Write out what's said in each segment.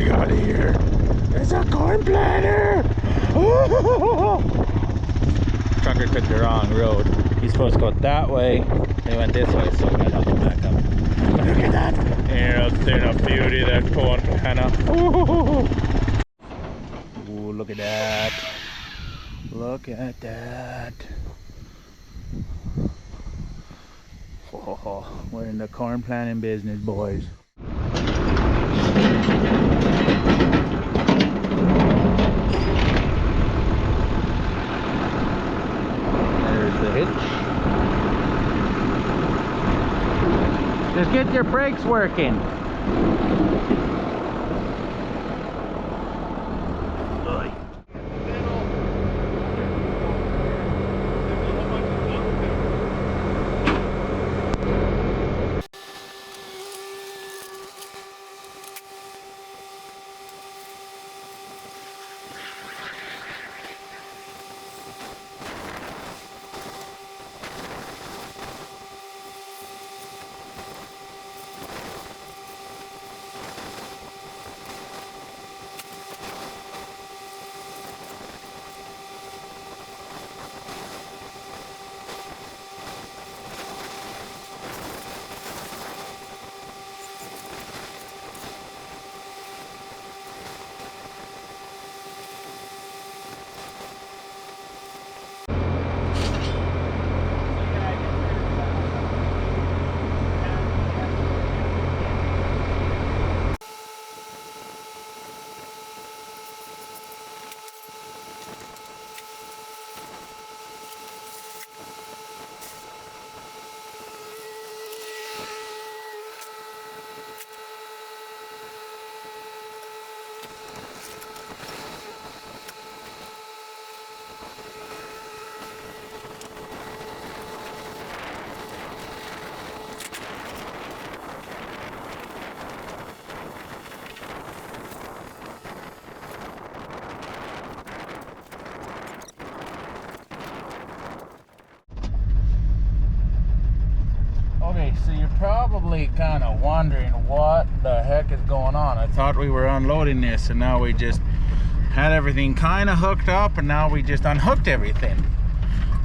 we got here? It's a corn planter! Trucker took the wrong road. He's supposed to go that way. They went this way, so we gotta help him back up. But look at that! Yeah, it's been a beauty, that corn planter. Ooh, look at that. Look at that. Oh, we're in the corn planting business, boys. There's the hitch. Just get your brakes working. Okay, so you're probably kind of wondering what the heck is going on. I thought we were unloading this, and now we just had everything kind of hooked up, and now we just unhooked everything.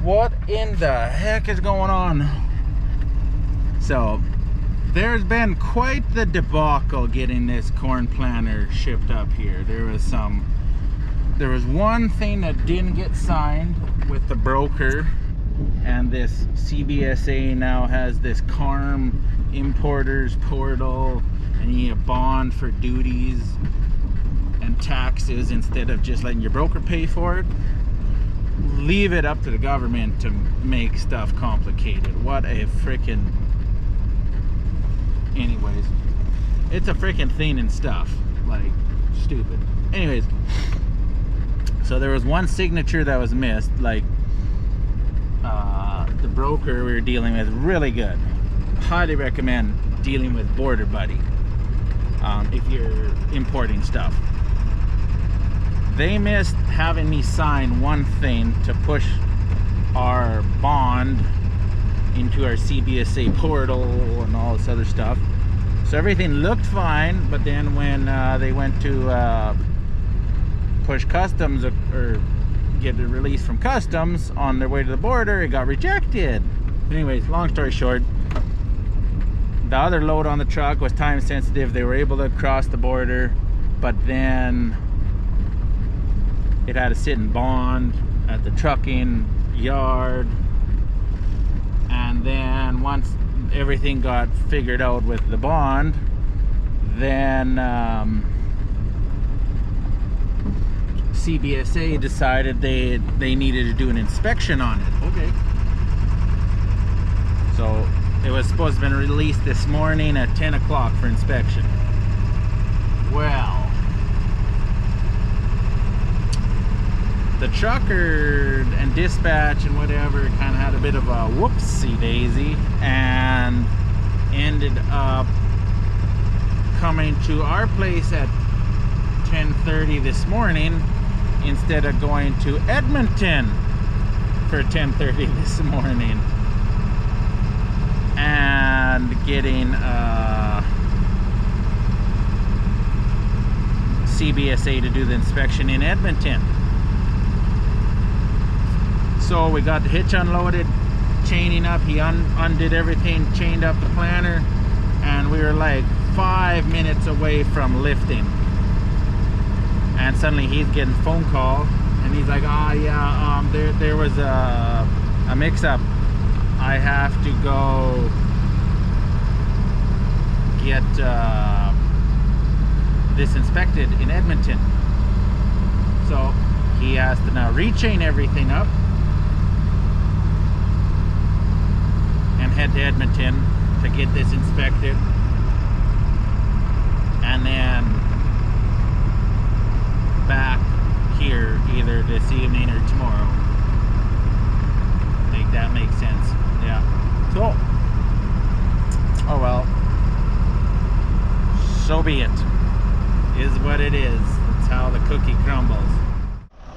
What in the heck is going on? So there's been quite the debacle getting this corn planter shipped up here. There was one thing that didn't get signed with the broker, and this CBSA now has this CARM importers portal, and you need a bond for duties and taxes instead of just letting your broker pay for it. Leave it up to the government to make stuff complicated. What a freaking... Anyways, it's a freaking thing and stuff. Like, stupid. Anyways, so there was one signature that was missed. Like, the broker we were dealing with, really good. Highly recommend dealing with Border Buddy if you're importing stuff. They missed having me sign one thing to push our bond into our CBSA portal and all this other stuff. So everything looked fine, but then when they went to push customs or get a release from customs on their way to the border, it got rejected. Anyways, long story short, the other load on the truck was time sensitive. They were able to cross the border, but then it had to sit in bond at the trucking yard. And then once everything got figured out with the bond, then CBSA decided they needed to do an inspection on it. Okay. So it was supposed to have been released this morning at 10 o'clock for inspection. Well, the trucker and dispatch and whatever kind of had a bit of a whoopsie daisy and ended up coming to our place at 10:30 this morning instead of going to Edmonton for 10:30 this morning and getting CBSA to do the inspection in Edmonton. So we got the hitch unloaded, chaining up. He undid everything, chained up the planter, and we were like 5 minutes away from lifting. And suddenly he's getting a phone call, and he's like, "Oh yeah, there was a mix-up. I have to go get this inspected in Edmonton." So he has to now rechain everything up and head to Edmonton to get this inspected, and then back here either this evening or tomorrow. I think that makes sense. Yeah. So, oh well. So be it. Is what it is. That's how the cookie crumbles.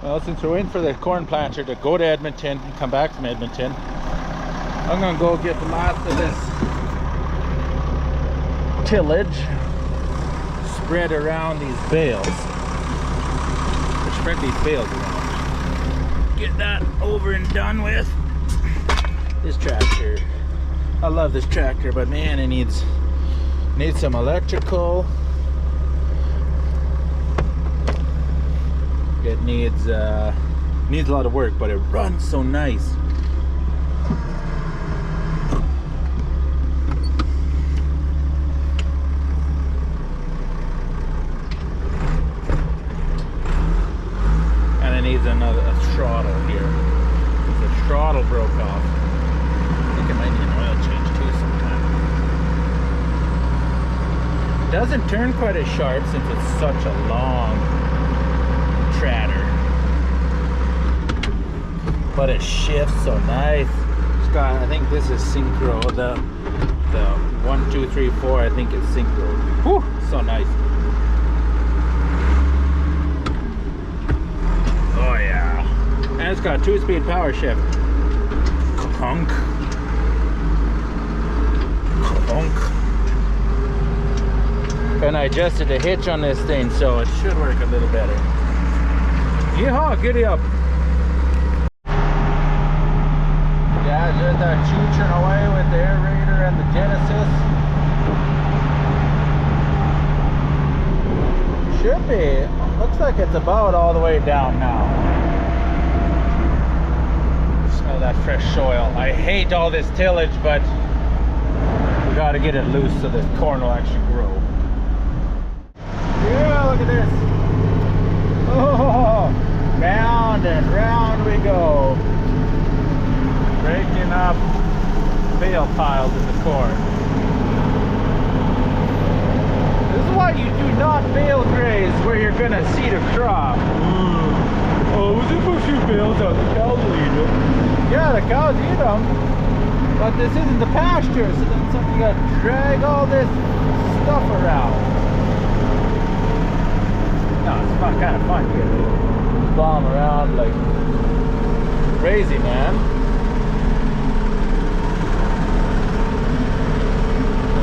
Well, since we're waiting for the corn planter to go to Edmonton and come back from Edmonton, I'm gonna go get the last of this tillage spread around these bales. Spread these bales around. Get that over and done with. This tractor, I love this tractor, but man, it needs some electrical. It needs a lot of work, but it runs so nice. And it needs a throttle here. The throttle broke off. I think it might need an oil change too sometime. It doesn't turn quite as sharp since it's such a long tratter, but it shifts so nice. It's got, I think this is synchro. The 1, 2, 3, 4. I think it's synchro. Whew, so nice. Oh yeah, and it's got a 2-speed power shift. Clunk, clunk. And I adjusted the hitch on this thing, so it should work a little better. Yeehaw, giddy up. Yeah, there's that choo-churn away with the aerator and the Genesis. Should be. Looks like it's about all the way down now. Smell that fresh soil. I hate all this tillage, but we gotta get it loose so this corn will actually grow. Yeah, look at this. Oh, round and round we go. Breaking up bale piles in the corn. This is why you do not bale graze where you're gonna seed a crop. Oh, we just put a few bales out, the cows will eat them. Yeah, the cows eat them, but this isn't the pasture, so then you gotta drag all this stuff around. No, it's kind of fun. You get to bomb around like crazy, man.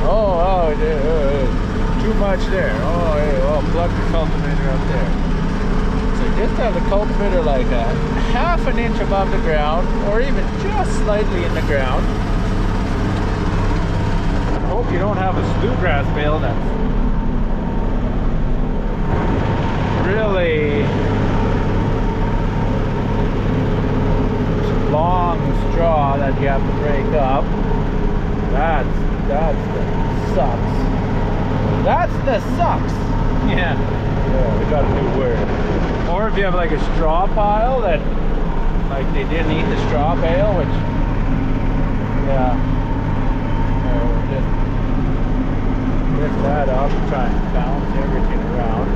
Oh, too much there. Oh, plug the cultivator up there. So just have the cultivator like a half an inch above the ground, or even just slightly in the ground. I hope you don't have a bluegrass bale that's really long straw that you have to break up. That's the sucks. That's the sucks. Yeah, we got a new word. Or if you have like a straw pile that, like they didn't eat the straw bale, which, yeah, just lift that up, try and balance everything around.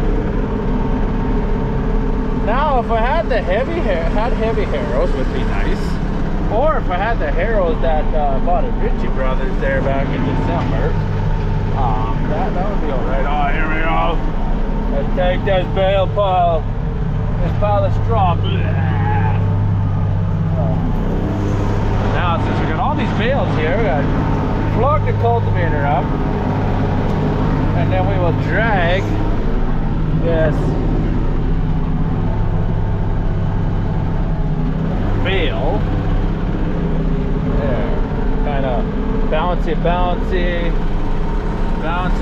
Now, if I had the heavy harrows, would be nice. Or if I had the harrows that I bought at Ritchie Brothers there back in December, that would be alright. Oh, here we go. Let's take this bale pile, this pile of straw. Now, since we got all these bales here, we got to plug the cultivator up, and then we will drag the this bale. There, kind of bounce it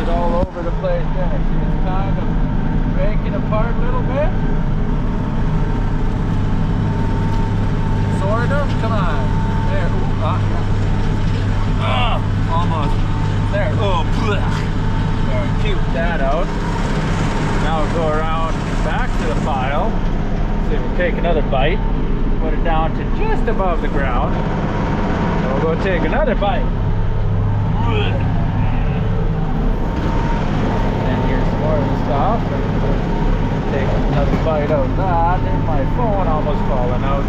all over the place there. See, it's kind of breaking apart a little bit. Sort of. Come on. There. Ooh, almost. There. Oh, there. Puke that out. Now we'll go around back to the pile. See if we take another bite. Put it down to just above the ground. And we'll go take another bite. And here's some more of the stuff. And take another bite out of that. There's my phone almost falling out.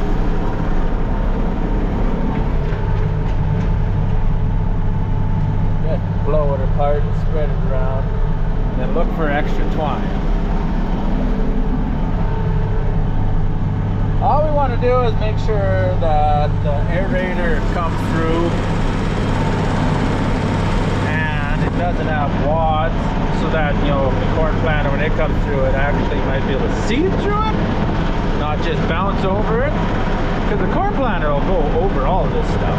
Just blow it apart and spread it around. And then look for extra twine. All we want to do is make sure that the aerator comes through and it doesn't have wads, so that, you know, the corn planter, when it comes through, it actually might be able to see through it, not just bounce over it, because the corn planter will go over all of this stuff.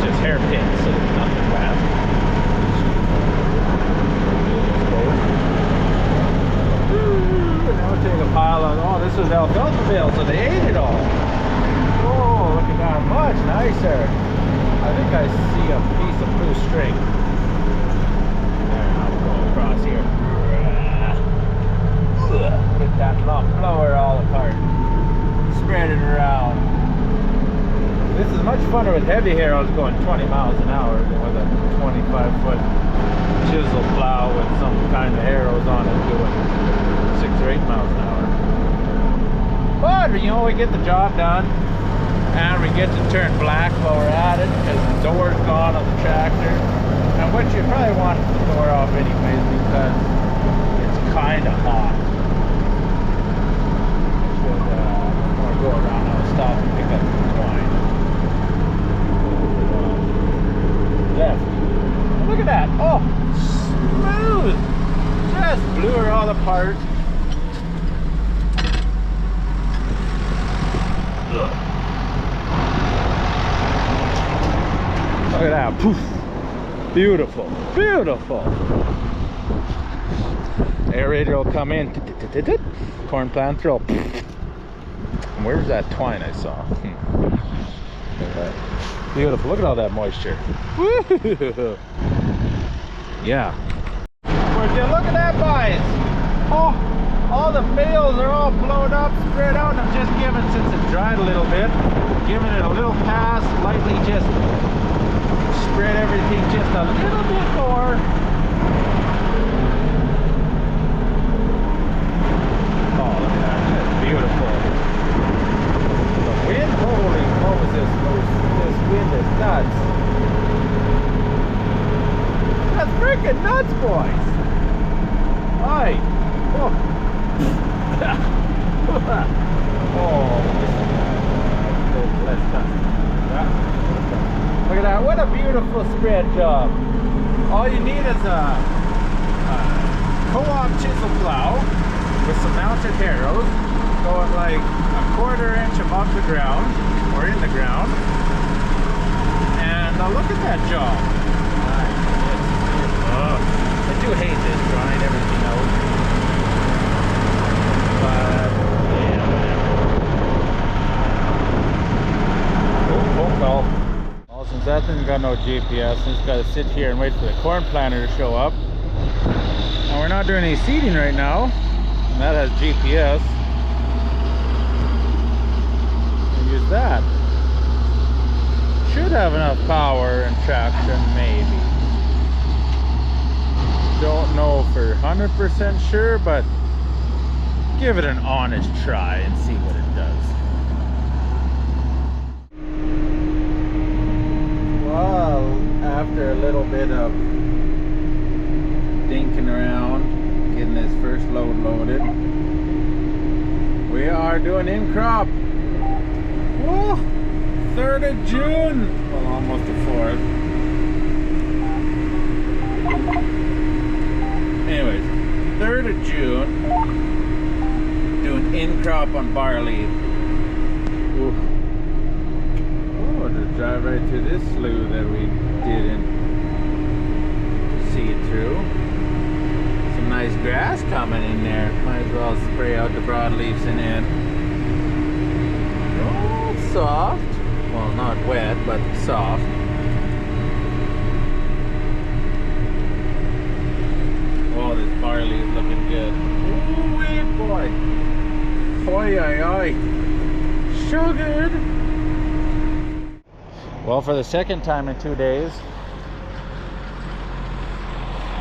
It's just hairpins, so there's nothing bad. Now we'll take a pile of, oh, this was alfalfa bale, so they ate it all. Oh, look at that, much nicer. I think I see a piece of blue string. There, now we'll go across here. Get that lump, blow her all apart. Spread it around. This is much funner with heavy harrows going 20 miles an hour than with a 25-foot chisel plow with some kind of arrows on it doing 6 or 8 miles an hour. But, you know, we get the job done and we get to turn black while we're at it because the door's gone on the tractor. And what you probably want the door off anyways because it's kind of hot. When we go around, I'll stop and pick up the twine. Left. Look at that. Oh, smooth. Just blew her all apart. Look at that. Poof. Beautiful. Beautiful. Aerator will come in. Corn planter will. Where's that twine I saw? Beautiful. Look at all that moisture. Woo! Yeah. Would you look at that, boys? Oh, all the bales are all blown up, spread out. I'm just giving, since it dried a little bit, giving it a little pass, lightly just spread everything just a little bit more. Oh, look at that. That's beautiful. The wind, holy Moses, this wind is nuts. That's freaking nuts, boys. Hi. Oh. Look at that. What a beautiful spread job. All you need is a co-op chisel plow with some mounted harrows going like a 1/4 inch above the ground or in the ground. And look at that job. I do hate this, drying everything out. But yeah, whatever. Oh, phone call. Well, since that thing's got no GPS, I just gotta sit here and wait for the corn planter to show up. And we're not doing any seeding right now. And that has GPS. And use that. Should have enough power and traction, maybe. Don't know for 100% sure, but give it an honest try and see what it does. Well, after a little bit of dinking around, getting this first load loaded, we are doing in crop. Woo! 3rd of June. Well, almost the 4th. Anyways, 3rd of June. in crop on barley. Ooh. Oh, to drive right through this slough that we didn't see through. Some nice grass coming in there. Might as well spray out the broadleaves in it. Oh, soft. Well, not wet, but soft. Oh, this barley is looking good. Ooh, wee boy. Oi, oi, oi. So good. Well, for the second time in 2 days,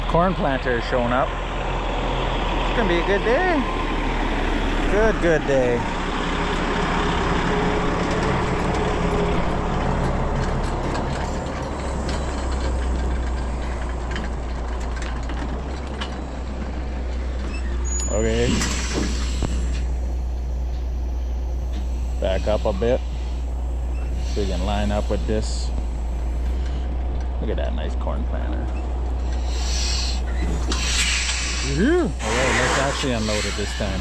corn planter is showing up. It's gonna be a good day. Good day. Okay. Back up a bit so we can line up with this. Look at that nice corn planter. Alright, let's actually unload it this time.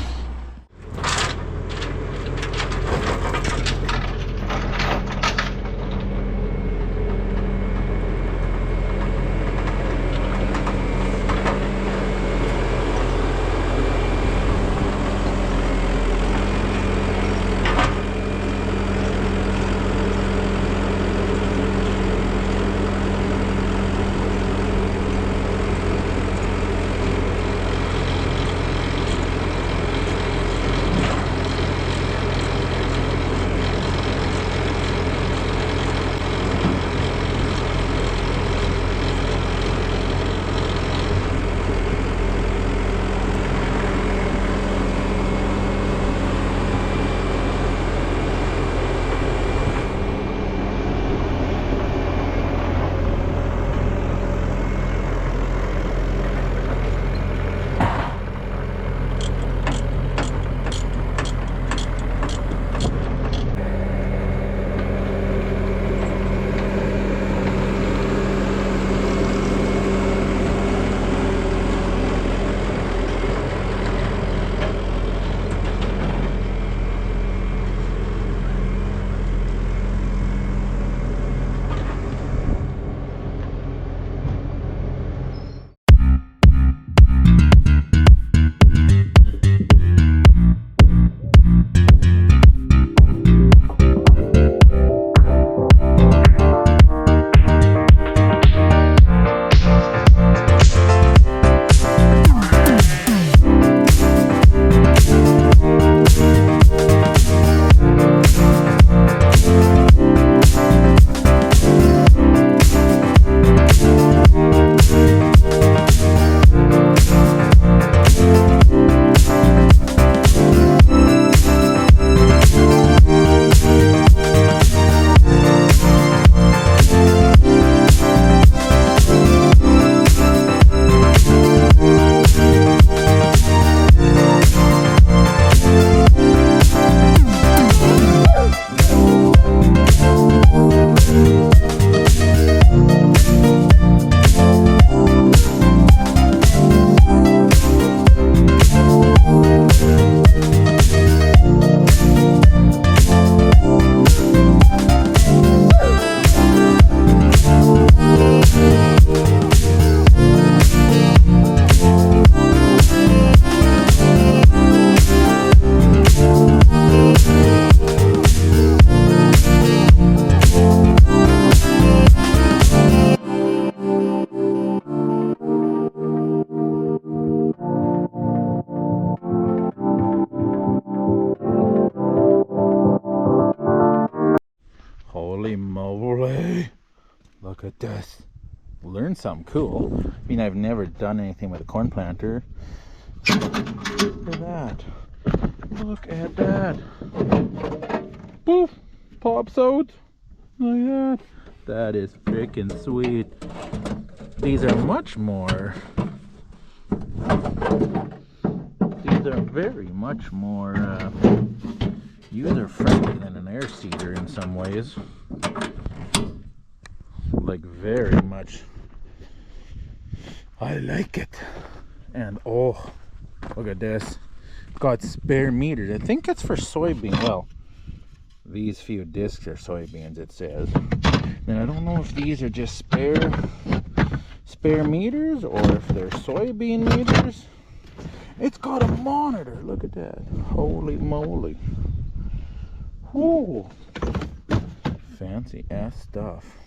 Holy moly. Look at this. Learned something cool. I mean, I've never done anything with a corn planter. Look at that. Look at that. Poof. Pops out. Look at that. That is freaking sweet. These are much more... These are very much more user-friendly than an air seeder in some ways. Like, very much. I like it. And oh, look at this. got spare meters. I think it's for soybean. Well, these few discs are soybeans, it says. Then I don't know if these are just spare meters or if they're soybean meters. It's got a monitor. Look at that. Holy moly. Whoa. Fancy ass stuff.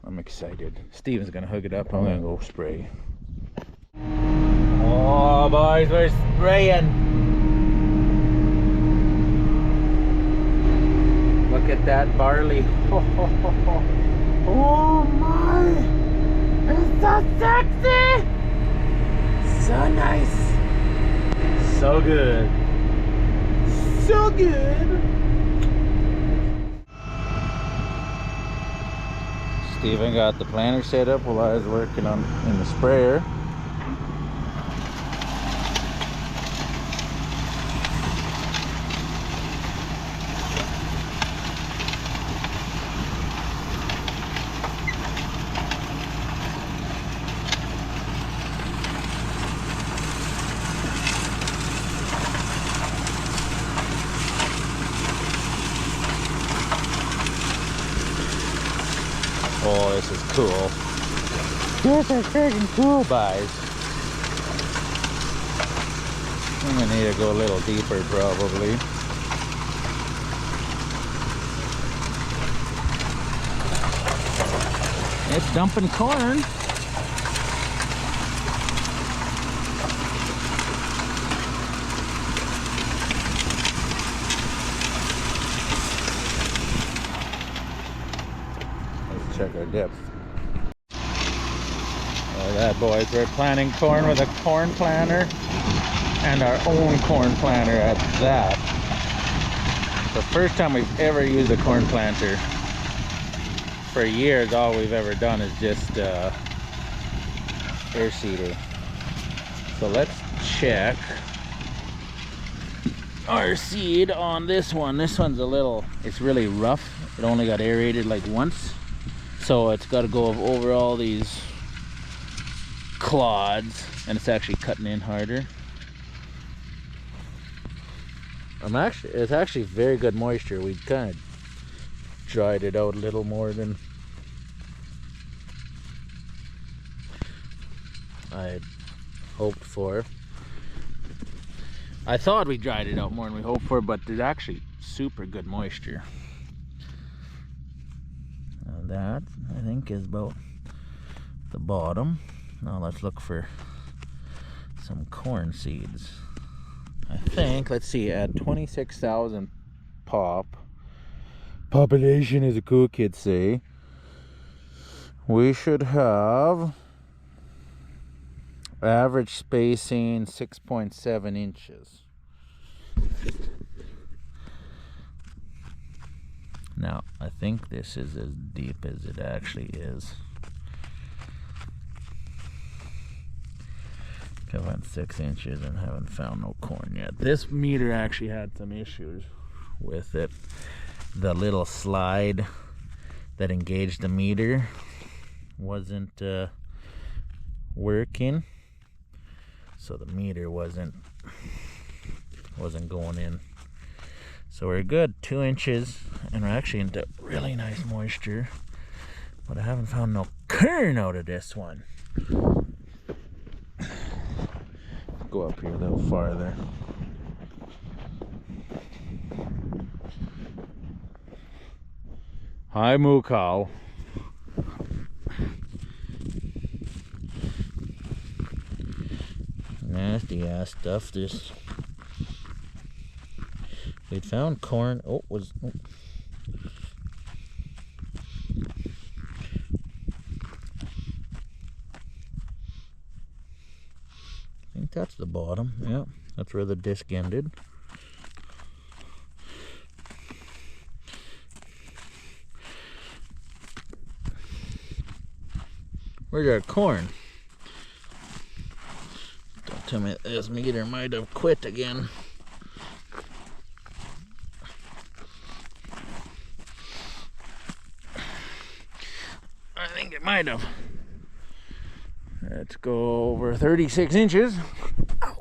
I'm excited. Steven's gonna hook it up. I'm gonna go spray. Oh boys, we're spraying. Look at that barley. Oh my. It's so sexy. So nice. So good. So good. Steven got the planter set up while I was working in the sprayer. Oh, this is cool. This is freaking cool, guys. I'm gonna need to go a little deeper, probably. It's dumping corn. Check our depth. Look at that, boys. We're planting corn with a corn planter and our own corn planter at that. The first time we've ever used a corn planter. For years, all we've ever done is just air seeder. So let's check our seed on this one. This one's a little, it's really rough. It only got aerated like once. So it's got to go over all these clods, and it's actually cutting in harder. It's actually very good moisture. We kind of dried it out a little more than I had hoped for. I thought we dried it out more than we hoped for, but there's actually super good moisture. That I think is about the bottom. Now let's look for some corn seeds. I think, let's see, at 26,000 population, as the cool kids say, we should have average spacing 6.7 inches. Now, I think this is as deep as it actually is. I went 6 inches and haven't found no corn yet. This meter actually had some issues with it. The little slide that engaged the meter wasn't working, so the meter wasn't going in. So we're good, 2 inches, and we're actually into really nice moisture, but I haven't found no kern out of this one. Go up here a little farther. Hi, moo cow. Nasty ass stuff. This. We'd found corn. I think that's the bottom. Yeah, that's where the disc ended. Where's our corn? Don't tell me this meter might have quit again. I think it might have. Let's go over 36 inches. Ow.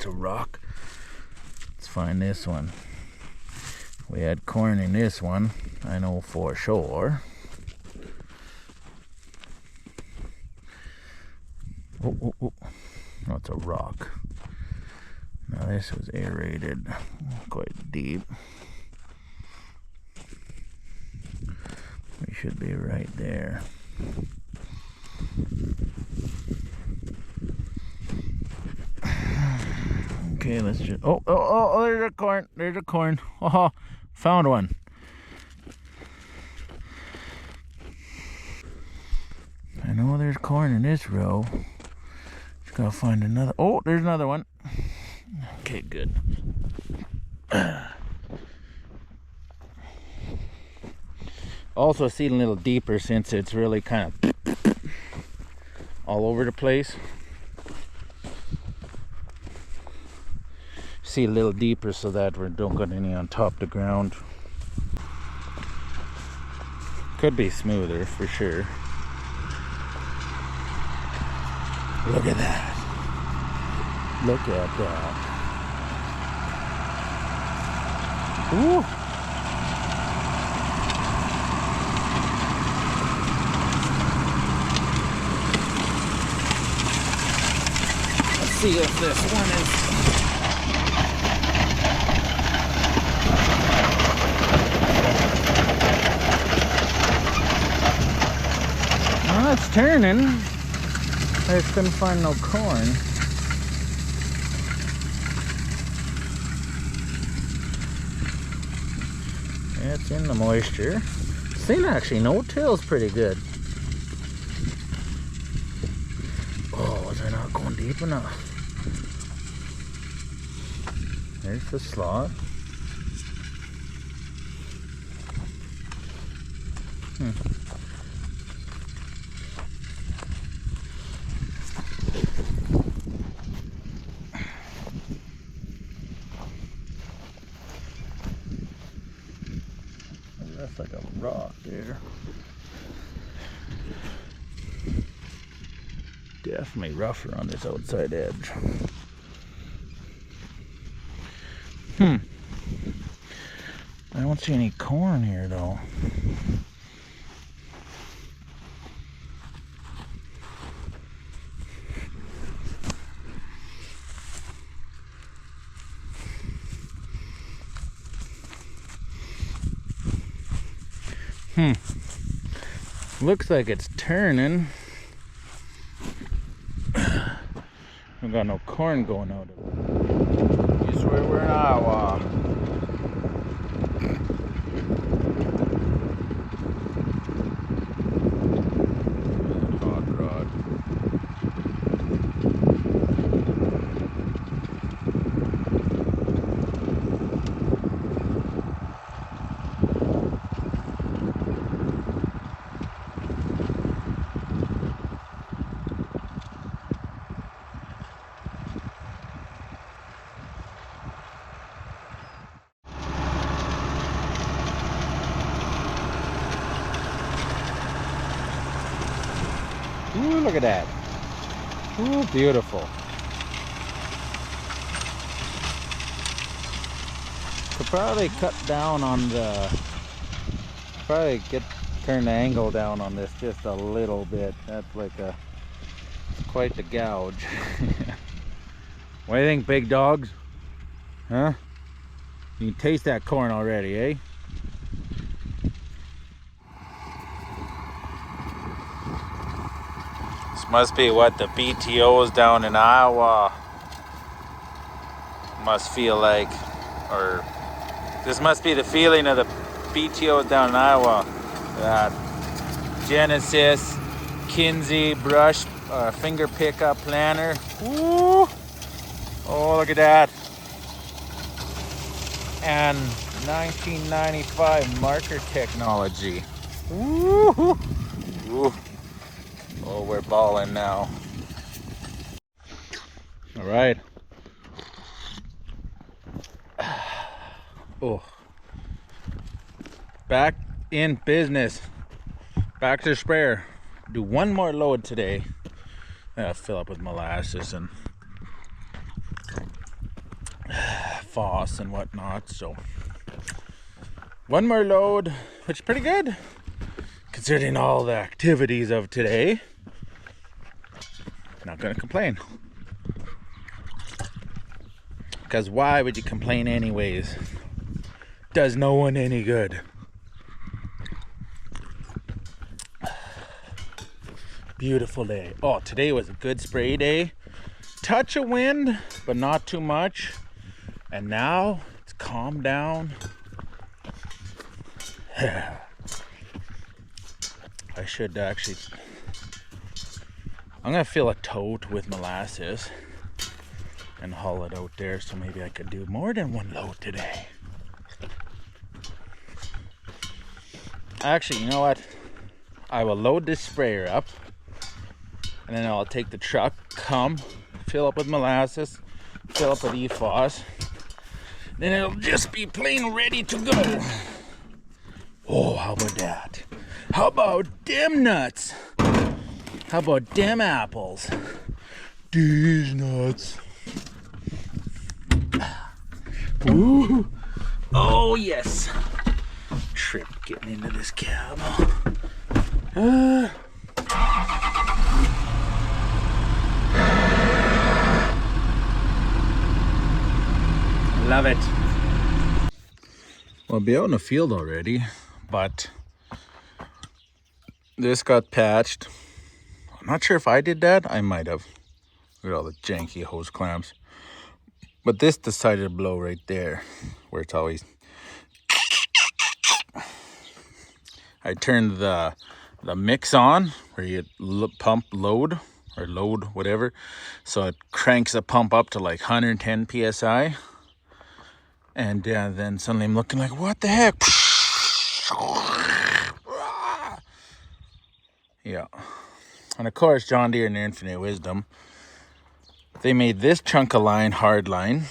that's a rock. Let's find this one. We had corn in this one, I know for sure. Oh, no, it's a rock. Now this was aerated quite deep. We should be right there. Okay, let's just. Oh! There's a corn. There's a corn. Oh, found one. I know there's corn in this row. Just gotta find another. Oh, there's another one. Okay, good. Also seeding a little deeper since it's really kind of all over the place. See a little deeper so that we don't get any on top of the ground. Could be smoother for sure. Look at that. Look at that. Ooh. Let's see if this one is. Well, it's turning. I just couldn't find no corn. Yeah, it's in the moisture. Seen actually, no-till's pretty good. Oh, was I not going deep enough? There's the slot. That's like a rock there. Definitely rougher on this outside edge. I don't see any corn here though. Looks like it's turning. We got no corn going out of it. This way we're in Iowa. Hot rod. Ooh, look at that. Ooh, beautiful. Could probably cut down on the, turn the angle down on this just a little bit. That's like it's quite the gouge. What do you think, big dogs? Huh? You can taste that corn already, eh? Must be what the BTOs down in Iowa must feel like, or this must be the feeling of the BTOs down in Iowa. Genesis, Kinsey, brush, finger pickup planter. Woo! Oh, look at that. And 1995 marker technology. Woo! Woo! Oh, we're balling now. All right. Oh. Back in business. Back to spare. Do one more load today. I'll fill up with molasses and foss and whatnot. So one more load, which is pretty good considering all the activities of today. Not gonna complain, because why would you complain anyways? Does no one any good. Beautiful day. Oh, today was a good spray day. Touch of wind, but not too much. And now it's calmed down. I should actually, I'm gonna fill a tote with molasses and haul it out there, so maybe I could do more than one load today. Actually, you know what? I will load this sprayer up, and then I'll take the truck, come, fill up with molasses, fill up with EFOS, then it'll just be plain ready to go. Oh, how about that? How about them nuts? How about them apples? These nuts. Ooh. Oh, yes. Trip getting into this cab. Love it. Well, I'll be out in the field already, but this got patched. I'm not sure if I did that. I might have. Look at all the janky hose clamps. But this decided to blow right there, where it's always. I turned the mix on, where you pump load, or load whatever. So it cranks the pump up to like 110 PSI. And then suddenly I'm looking like, what the heck? Yeah. And of course, John Deere and their infinite wisdom, they made this chunk of line hard line.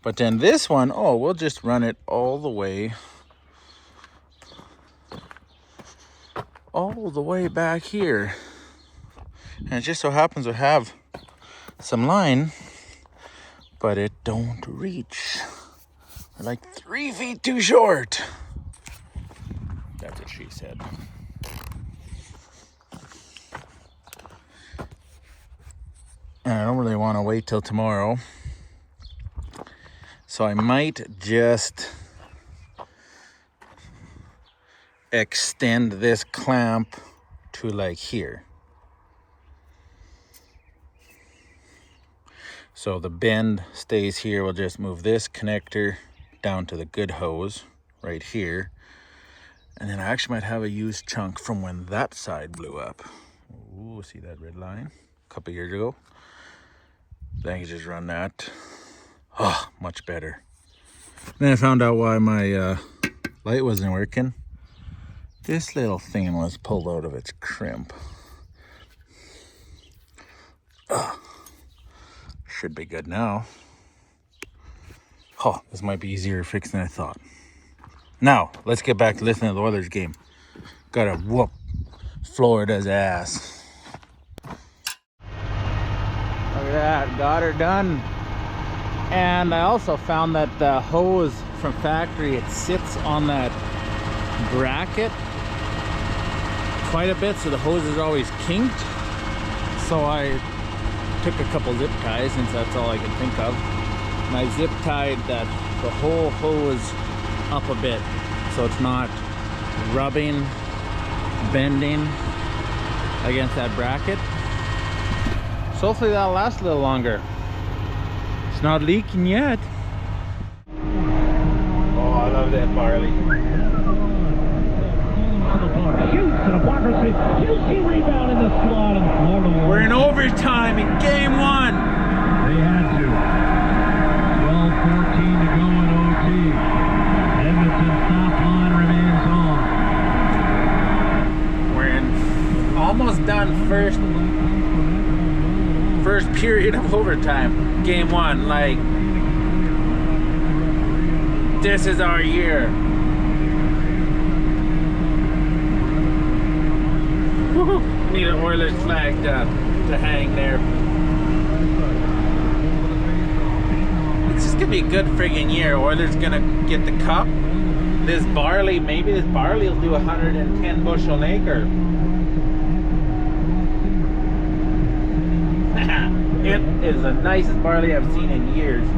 But then this one, oh, we'll just run it all the way back here. And it just so happens to have some line, but it don't reach. We're like 3 feet too short. That's what she said. And I don't really want to wait till tomorrow, so I might just extend this clamp to like here. So the bend stays here. We'll just move this connector down to the good hose right here. And then I actually might have a used chunk from when that side blew up. Ooh, see that red line? A couple years ago. Then I can just run that. Oh, much better. Then I found out why my light wasn't working. This little thing was pulled out of its crimp. Should be good now. Oh, this might be easier to fix than I thought. Now, let's get back to listening to the Oilers game. Gotta whoop Florida's ass. Look at that, got her done. And I also found that the hose from factory, it sits on that bracket quite a bit, so the hose is always kinked. So I took a couple zip ties, since that's all I could think of. And I zip tied the whole hose up a bit, so it's not rubbing, bending against that bracket. So hopefully that'll last a little longer. It's not leaking yet. Oh, I love that barley. We're in overtime in game one. They had to. 12-14 to go in OT. Edmonton's top line remains on. We're in almost done first period of overtime. Game one, like, this is our year. Need an Oilers flag to hang there. It's just could be a good friggin' year. Oilers gonna get the cup. This barley, maybe this barley will do 110 bushel an acre. It is the nicest barley I've seen in years.